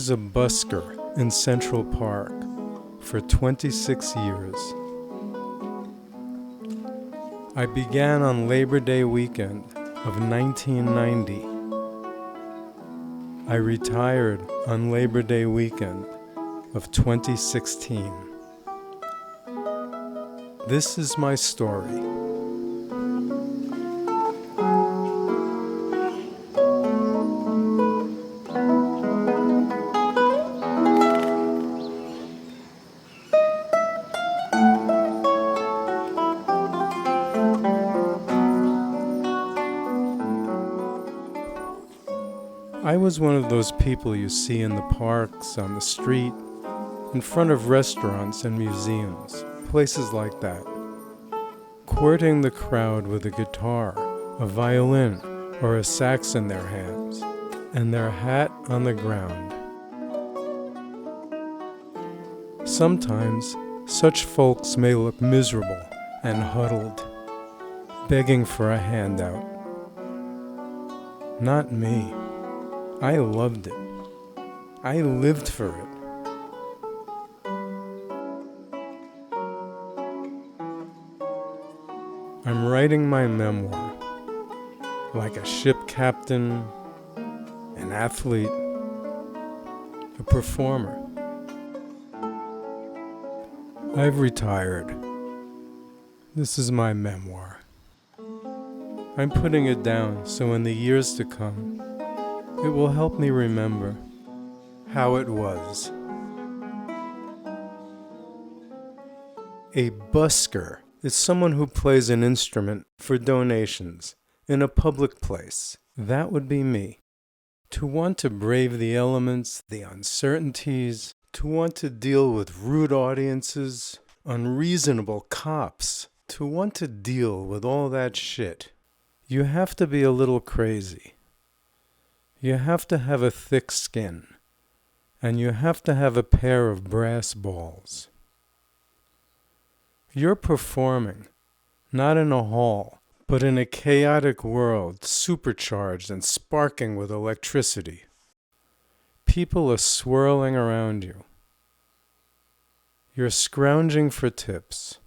was a busker in Central Park for 26 years. I began on Labor Day weekend of 1990. I retired on Labor Day weekend of 2016. This is my story. I was one of those people you see in the parks, on the street, in front of restaurants and museums, places like that, courting the crowd with a guitar, a violin, or a sax in their hands, and their hat on the ground. Sometimes, such folks may look miserable and huddled, begging for a handout. Not me. I loved it. I lived for it. I'm writing my memoir, like a ship captain, an athlete, a performer. I've retired. This is my memoir. I'm putting it down so in the years to come, it will help me remember how it was. A busker is someone who plays an instrument for donations in a public place. That would be me. To want to brave the elements, the uncertainties, to want to deal with rude audiences, unreasonable cops, to want to deal with all that shit, you have to be a little crazy. You have to have a thick skin, and you have to have a pair of brass balls. You're performing, not in a hall, but in a chaotic world supercharged and sparking with electricity. People are swirling around you. You're scrounging for tips.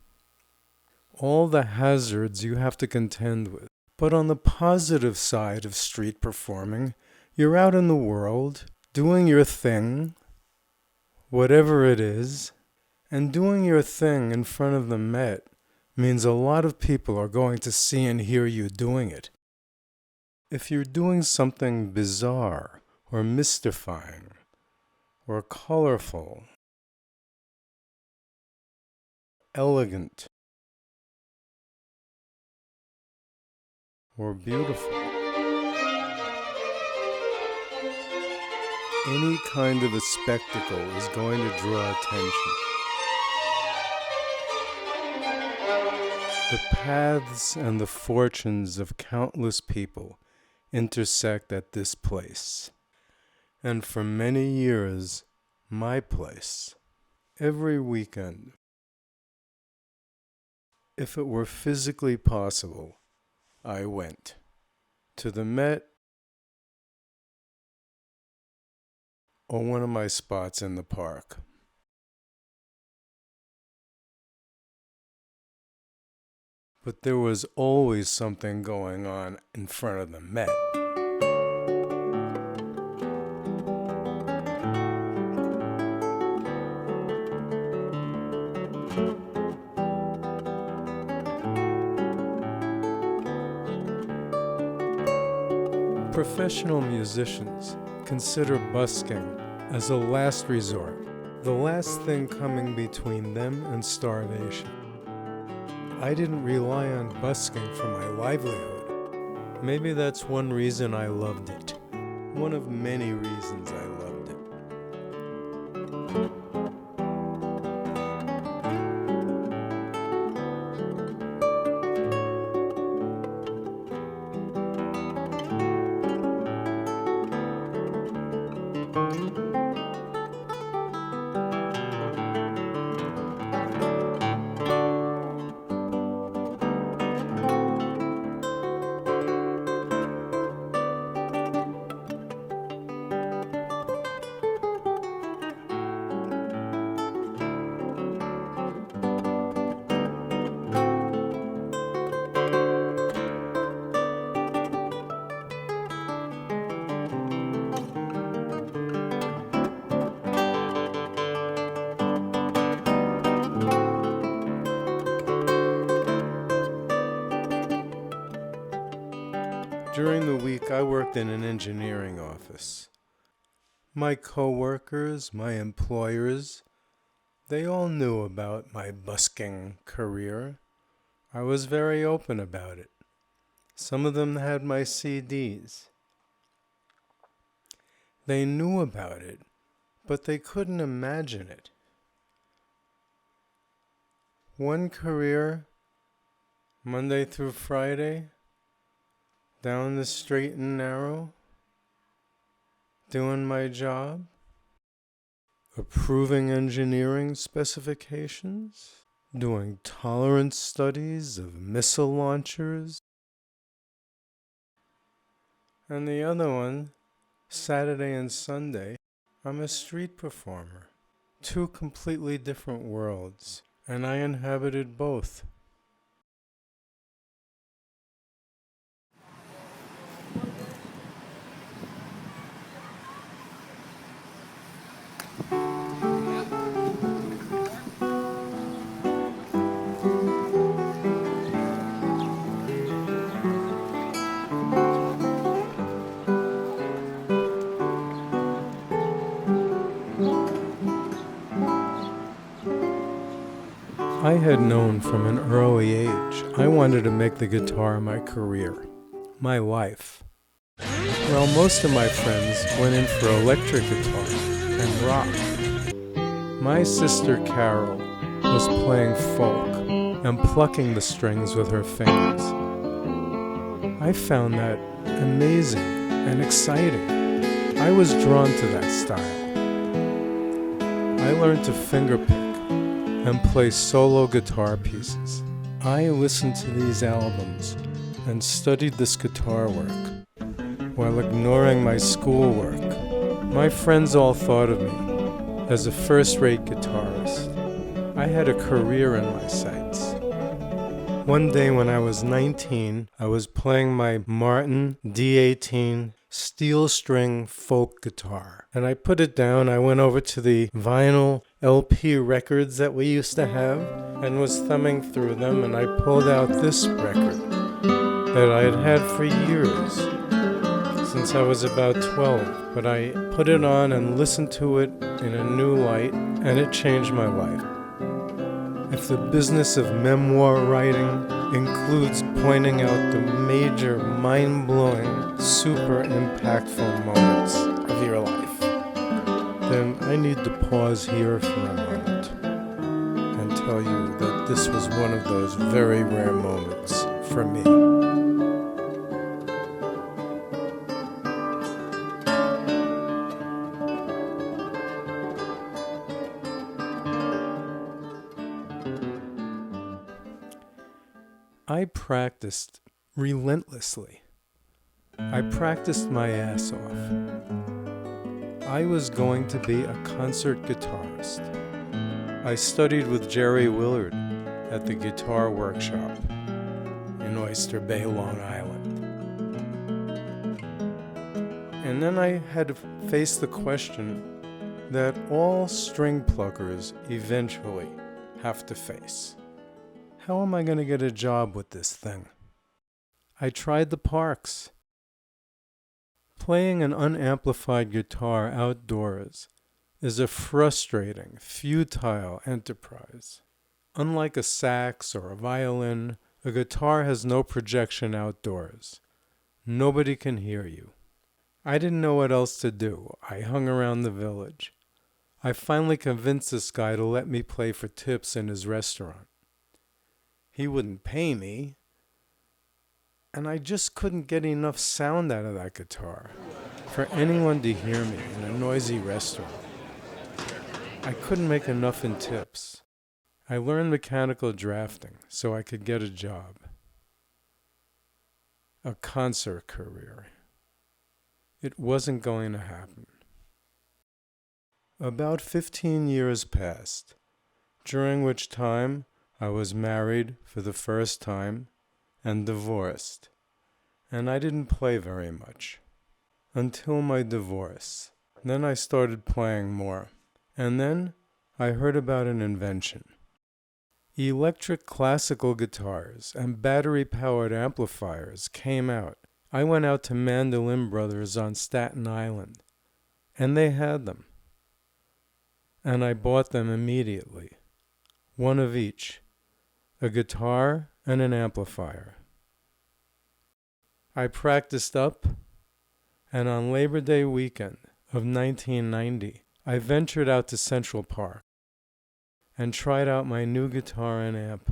All the hazards you have to contend with. But on the positive side of street performing, you're out in the world, doing your thing, whatever it is, and doing your thing in front of the Met means a lot of people are going to see and hear you doing it. If you're doing something bizarre or mystifying or colorful, elegant, or beautiful, any kind of a spectacle is going to draw attention. The paths and the fortunes of countless people intersect at this place, and for many years, my place, every weekend. If it were physically possible, I went to the Met or one of my spots in the park. But there was always something going on in front of the Met. Professional musicians consider busking as a last resort, the last thing coming between them and starvation. I didn't rely on busking for my livelihood. Maybe that's one reason I loved it. One of many reasons I loved it. During the week, I worked in an engineering office. My coworkers, my employers, they all knew about my busking career. I was very open about it. Some of them had my CDs. They knew about it, but they couldn't imagine it. One career, Monday through Friday, down the straight and narrow, doing my job, approving engineering specifications, doing tolerance studies of missile launchers, and the other one, Saturday and Sunday, I'm a street performer. Two completely different worlds, and I inhabited both. I had known from an early age I wanted to make the guitar my career, my life. Well, most of my friends went in for electric guitar and rock. My sister Carol was playing folk and plucking the strings with her fingers. I found that amazing and exciting. I was drawn to that style. I learned to fingerpick and play solo guitar pieces. I listened to these albums and studied this guitar work while ignoring my schoolwork. My friends all thought of me as a first-rate guitarist. I had a career in my sights. One day when I was 19, I was playing my Martin D18 steel string folk guitar. And I put it down. I went over to the vinyl LP records that we used to have and was thumbing through them, and I pulled out this record that I had had for years, since I was about 12. But I put it on and listened to it in a new light, and it changed my life. If the business of memoir writing includes pointing out the major, mind-blowing, super impactful moments of your life, then I need to pause here for a moment and tell you that this was one of those very rare moments for me. I practiced relentlessly. I practiced my ass off. I was going to be a concert guitarist. I studied with Jerry Willard at the Guitar Workshop in Oyster Bay, Long Island. And then I had to face the question that all string pluckers eventually have to face. How am I going to get a job with this thing? I tried the parks. Playing an unamplified guitar outdoors is a frustrating, futile enterprise. Unlike a sax or a violin, a guitar has no projection outdoors. Nobody can hear you. I didn't know what else to do. I hung around the village. I finally convinced this guy to let me play for tips in his restaurant. He wouldn't pay me, and I just couldn't get enough sound out of that guitar for anyone to hear me in a noisy restaurant. I couldn't make enough in tips. I learned mechanical drafting so I could get a job. A concert career. It wasn't going to happen. About 15 years passed, during which time I was married for the first time and divorced, and I didn't play very much until my divorce. Then I started playing more, and then I heard about an invention. Electric classical guitars and battery-powered amplifiers came out I went out to Mandolin Brothers on Staten Island, and they had them. And I bought them immediately, one of each, a guitar and an amplifier. I practiced up, and on Labor Day weekend of 1990, I ventured out to Central Park and tried out my new guitar and amp.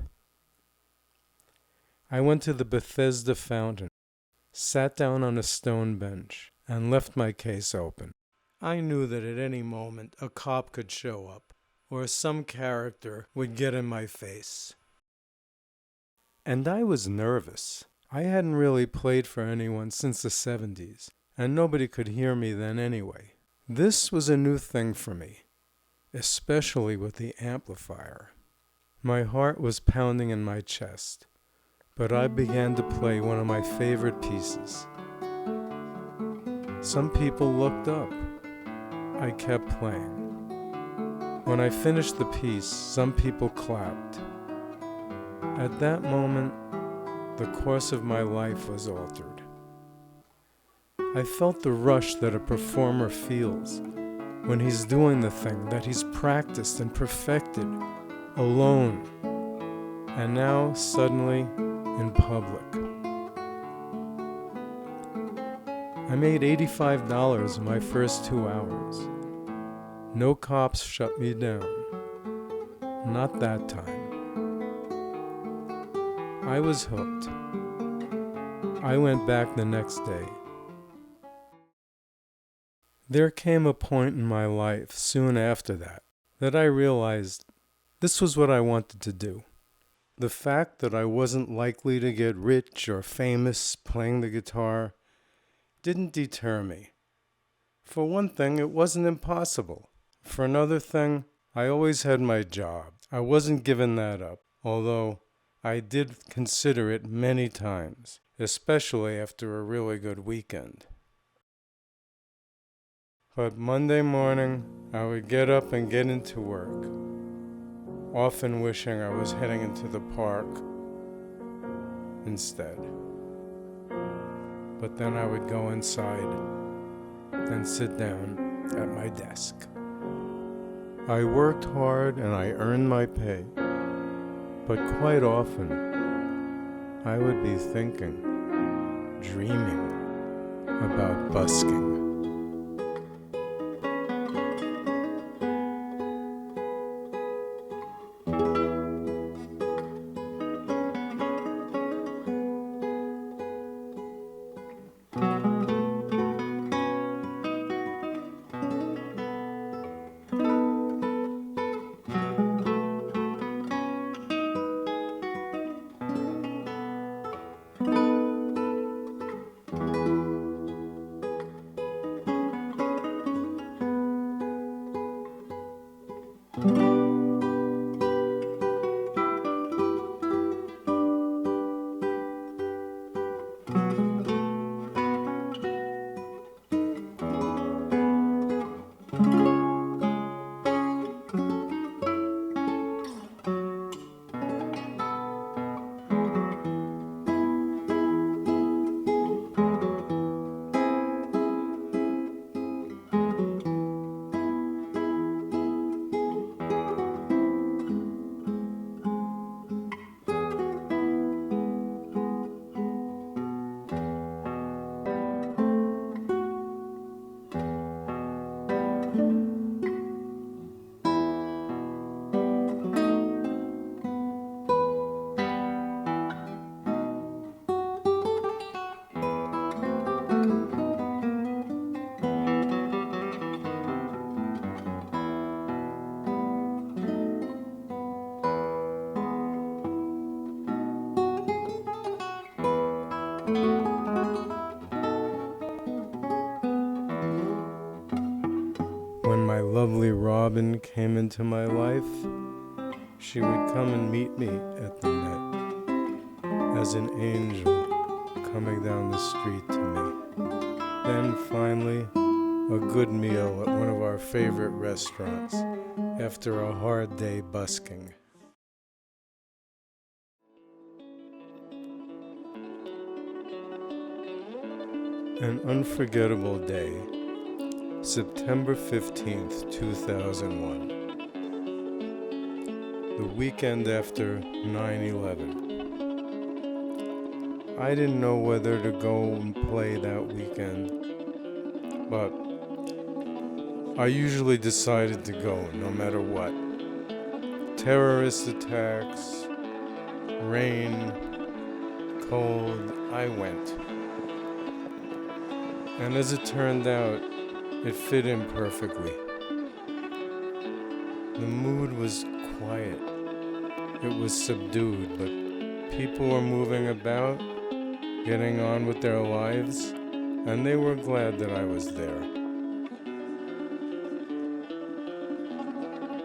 I went to the Bethesda fountain, sat down on a stone bench, and left my case open. I knew that at any moment a cop could show up, or some character would get in my face. And I was nervous. I hadn't really played for anyone since the 70s, and nobody could hear me then anyway. This was a new thing for me, especially with the amplifier. My heart was pounding in my chest, but I began to play one of my favorite pieces. Some people looked up. I kept playing. When I finished the piece, some people clapped. At that moment, the course of my life was altered. I felt the rush that a performer feels when he's doing the thing that he's practiced and perfected, alone, and now suddenly in public. I made $85 in my first 2 hours. No cops shut me down. Not that time. I was hooked. I went back the next day. There came a point in my life soon after that I realized this was what I wanted to do. The fact that I wasn't likely to get rich or famous playing the guitar didn't deter me. For one thing, it wasn't impossible. For another thing, I always had my job. I wasn't giving that up, although I did consider it many times, especially after a really good weekend. But Monday morning, I would get up and get into work, often wishing I was heading into the park instead. But then I would go inside and sit down at my desk. I worked hard and I earned my pay, but quite often I would be thinking, dreaming about busking. When my lovely Robin came into my life, she would come and meet me at the Met as an angel coming down the street to me. Then finally, a good meal at one of our favorite restaurants after a hard day busking. An unforgettable day, September 15th, 2001. The weekend after 9/11. I didn't know whether to go and play that weekend, but I usually decided to go no matter what. Terrorist attacks, rain, cold, I went. And as it turned out, it fit in perfectly. The mood was quiet. It was subdued, but people were moving about, getting on with their lives, and they were glad that I was there.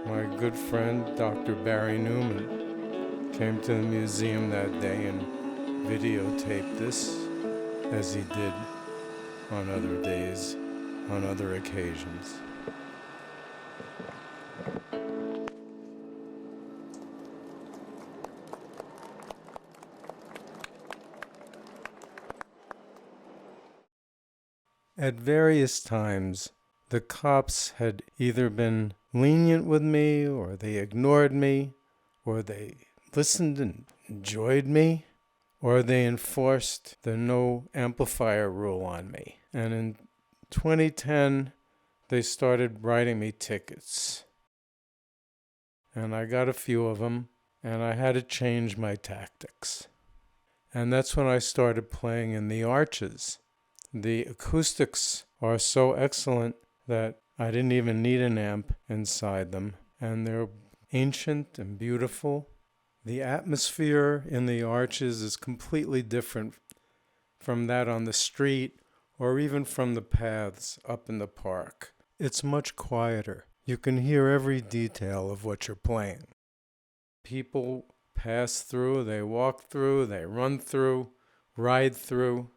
My good friend, Dr. Barry Newman, came to the museum that day and videotaped this, as he did on other days, on other occasions. At various times, the cops had either been lenient with me, or they ignored me, or they listened and enjoyed me, or they enforced the no amplifier rule on me. And in 2010, they started writing me tickets. And I got a few of them, and I had to change my tactics. And that's when I started playing in the arches. The acoustics are so excellent that I didn't even need an amp inside them, and they're ancient and beautiful. The atmosphere in the arches is completely different from that on the street or even from the paths up in the park. It's much quieter. You can hear every detail of what you're playing. People pass through, they walk through, they run through, ride through,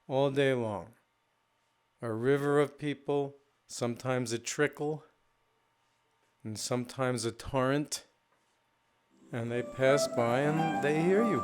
all day long. A river of people, sometimes a trickle, and sometimes a torrent, and they pass by and they hear you.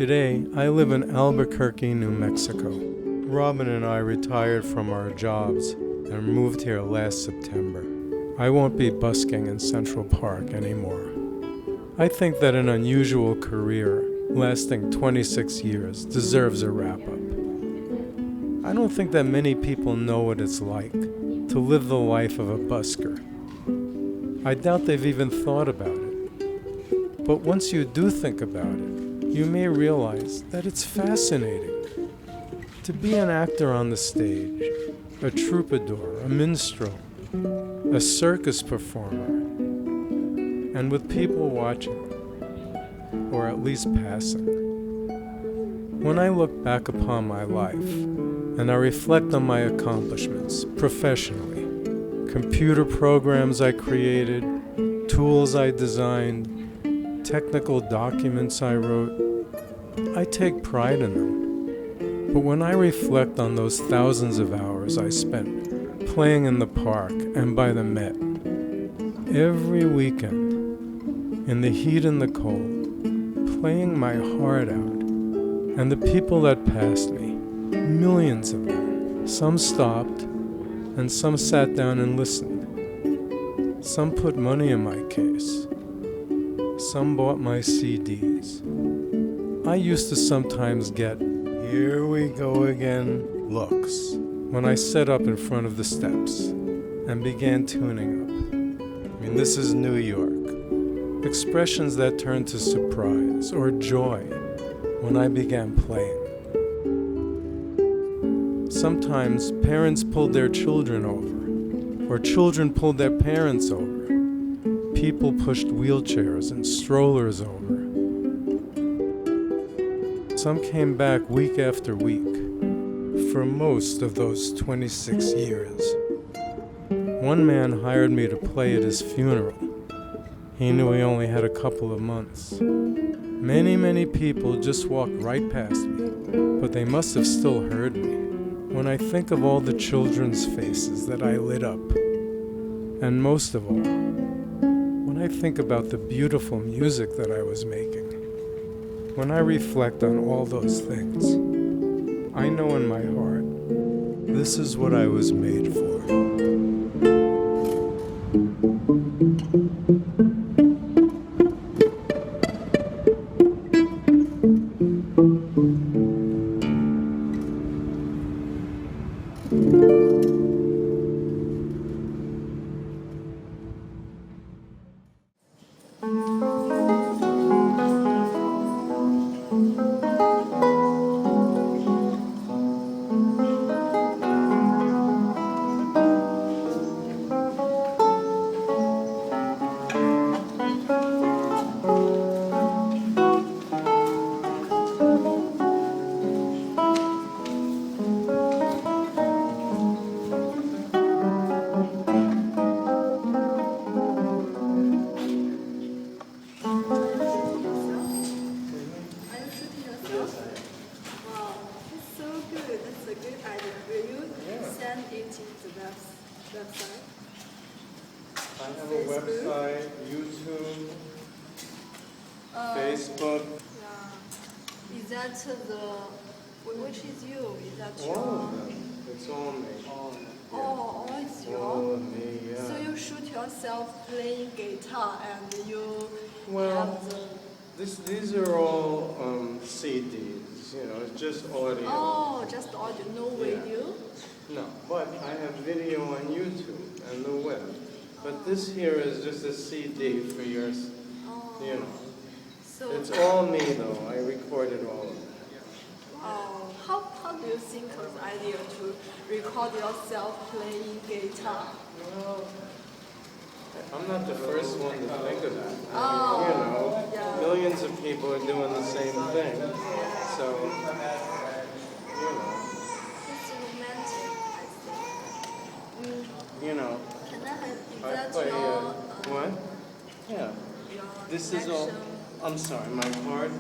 Today, I live in Albuquerque, New Mexico. Robin and I retired from our jobs and moved here last September. I won't be busking in Central Park anymore. I think that an unusual career lasting 26 years deserves a wrap-up. I don't think that many people know what it's like to live the life of a busker. I doubt they've even thought about it. But once you do think about it, you may realize that it's fascinating. To be an actor on the stage, a troubadour, a minstrel, a circus performer, and with people watching, or at least passing. When I look back upon my life, and I reflect on my accomplishments professionally, computer programs I created, tools I designed, technical documents I wrote, I take pride in them. But when I reflect on those thousands of hours I spent playing in the park and by the Met, every weekend, in the heat and the cold, playing my heart out, and the people that passed me, millions of them, some stopped, and some sat down and listened. Some put money in my case. Some bought my CDs. I used to sometimes get, "Here we go again," looks when I sat up in front of the steps and began tuning up. This is New York. Expressions that turned to surprise or joy when I began playing. Sometimes parents pulled their children over, or children pulled their parents over. People pushed wheelchairs and strollers over. Some came back week after week for most of those 26 years. One man hired me to play at his funeral. He knew he only had a couple of months. Many people just walked right past me, but they must have still heard me. When I think of all the children's faces that I lit up, and most of all, when I think about the beautiful music that I was making, when I reflect on all those things, I know in my heart, this is what I was made for. Website? I have a website, YouTube, Facebook. Yeah. Is that which is you? Is that all of them. It's all me. Oh, it's you. All of me, yeah. So you shoot yourself playing guitar and you have the... These are all CDs, it's just audio. Oh, just audio, no video? No, but I have video on YouTube and the web. But this here is just a CD for yours, So it's all me though, I recorded all of it. How do you think of the idea to record yourself playing guitar? Well, I'm not the first one to think of that. Yeah. Millions of people are doing the same thing. So, It's romantic, I think. Can I Is that play, your... what? Yeah. Your This is all, collection? I'm sorry, my card?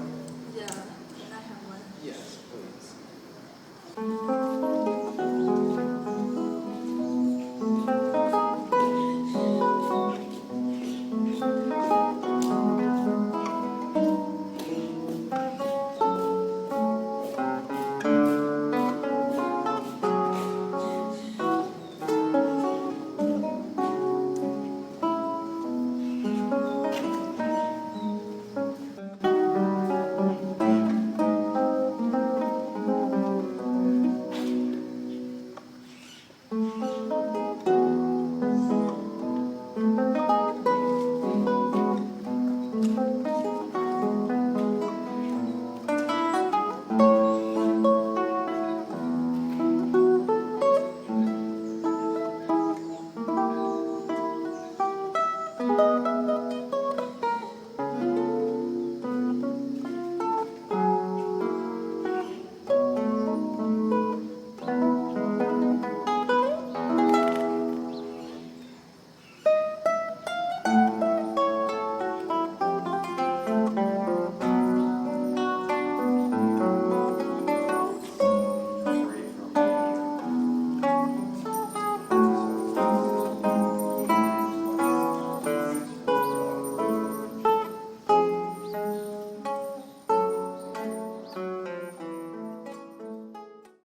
Yeah. Can I have one? Yes.